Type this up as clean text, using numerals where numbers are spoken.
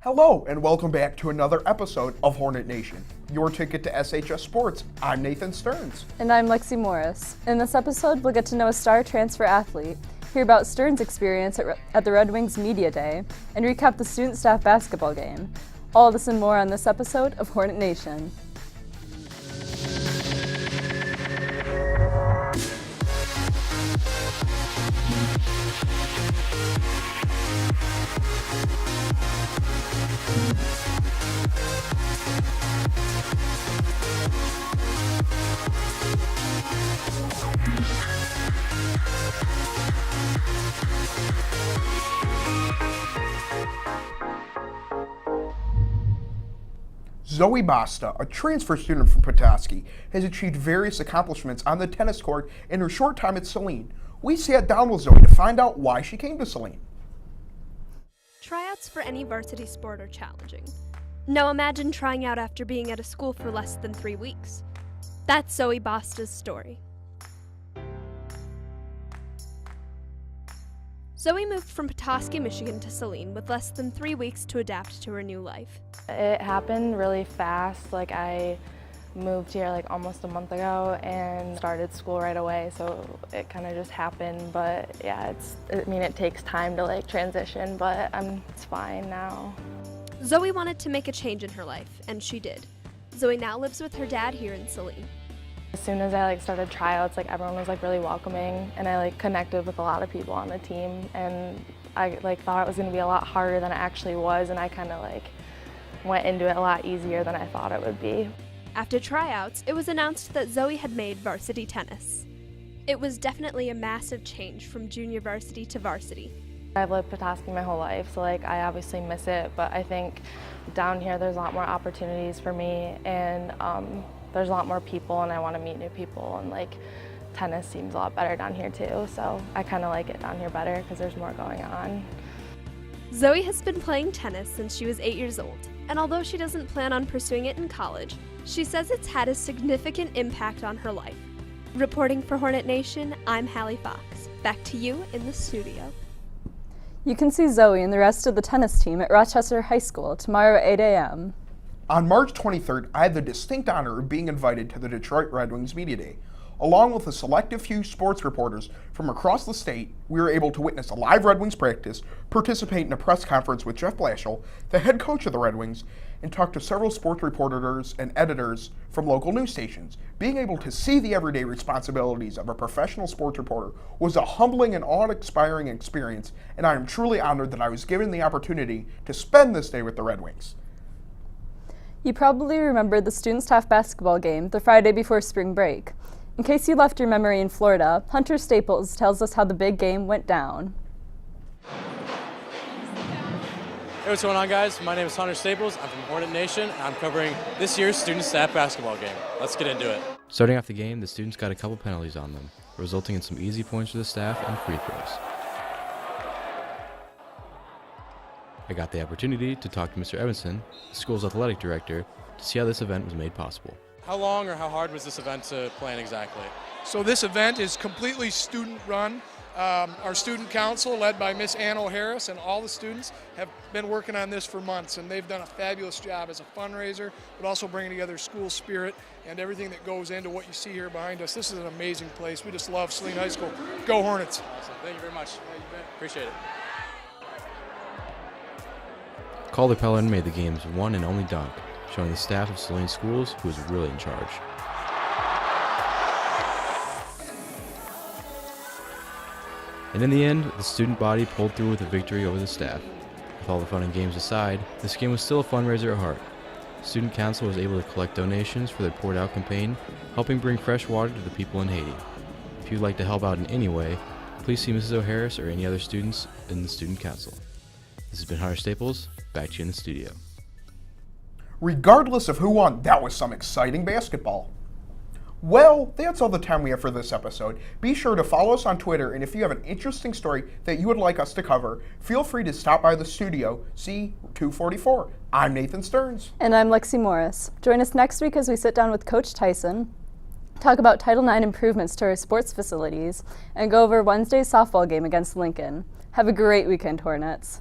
Hello, and welcome back to another episode of Hornet Nation, your ticket to SHS Sports. I'm Nathan Stearns. And I'm Lexi Morris. In this episode, we'll get to know a star transfer athlete, hear about Stearns' experience at the Red Wings Media Day, and recap the student staff basketball game. All this and more on this episode of Hornet Nation. Zoe Basta, a transfer student from Petoskey, has achieved various accomplishments on the tennis court in her short time at Saline. We sat down with Zoe to find out why she came to Saline. Tryouts for any varsity sport are challenging. Now imagine trying out after being at a school for less than 3 weeks. That's Zoe Basta's story. Zoe moved from Petoskey, Michigan to Saline with less than 3 weeks to adapt to her new life. It happened really fast. I moved here almost a month ago and started school right away, so it kind of just happened. But yeah, it takes time to transition, but it's fine now. Zoe wanted to make a change in her life, and she did. Zoe now lives with her dad here in Saline. As soon as I started tryouts, everyone was really welcoming, and I connected with a lot of people on the team, and I thought it was going to be a lot harder than it actually was, and I kind of went into it a lot easier than I thought it would be. After tryouts, it was announced that Zoe had made varsity tennis. It was definitely a massive change from junior varsity to varsity. I've lived Petoskey my whole life, so I obviously miss it, but I think down here there's a lot more opportunities for me, and there's a lot more people, and I want to meet new people, and tennis seems a lot better down here too, so I kind of like it down here better because there's more going on. Zoe has been playing tennis since she was 8 years old, and although she doesn't plan on pursuing it in college, she says it's had a significant impact on her life. Reporting for Hornet Nation, I'm Hallie Fox. Back to you in the studio. You can see Zoe and the rest of the tennis team at Rochester High School tomorrow at 8 a.m. On March 23rd, I had the distinct honor of being invited to the Detroit Red Wings Media Day. Along with a selective few sports reporters from across the state, we were able to witness a live Red Wings practice, participate in a press conference with Jeff Blashill, the head coach of the Red Wings, and talk to several sports reporters and editors from local news stations. Being able to see the everyday responsibilities of a professional sports reporter was a humbling and awe-inspiring experience, and I am truly honored that I was given the opportunity to spend this day with the Red Wings. You probably remember the student staff basketball game the Friday before spring break. In case you left your memory in Florida, Hunter Staples tells us how the big game went down. Hey, what's going on, guys? My name is Hunter Staples. I'm from Hornet Nation, and I'm covering this year's student staff basketball game. Let's get into it. Starting off the game, the students got a couple penalties on them, resulting in some easy points for the staff and free throws. I got the opportunity to talk to Mr. Evanson, the school's athletic director, to see how this event was made possible. How long or how hard was this event to plan exactly? So this event is completely student-run. Our student council, led by Miss Ann O'Harris, and all the students have been working on this for months, and they've done a fabulous job as a fundraiser, but also bringing together school spirit and everything that goes into what you see here behind us. This is an amazing place. We just love Saline High School. Go Hornets. Awesome. Thank you very much. Yeah, you bet. Appreciate it. Calder Pellerin made the game's one and only dunk, showing the staff of Saline Schools who was really in charge. And in the end, the student body pulled through with a victory over the staff. With all the fun and games aside, this game was still a fundraiser at heart. Student Council was able to collect donations for their Poured Out campaign, helping bring fresh water to the people in Haiti. If you'd like to help out in any way, please see Mrs. O'Harris or any other students in the Student Council. This has been Hunter Staples, back to you in the studio. Regardless of who won, that was some exciting basketball. Well, that's all the time we have for this episode. Be sure to follow us on Twitter, and if you have an interesting story that you would like us to cover, feel free to stop by the studio, C244. I'm Nathan Stearns. And I'm Lexi Morris. Join us next week as we sit down with Coach Tyson, talk about Title IX improvements to our sports facilities, and go over Wednesday's softball game against Lincoln. Have a great weekend, Hornets.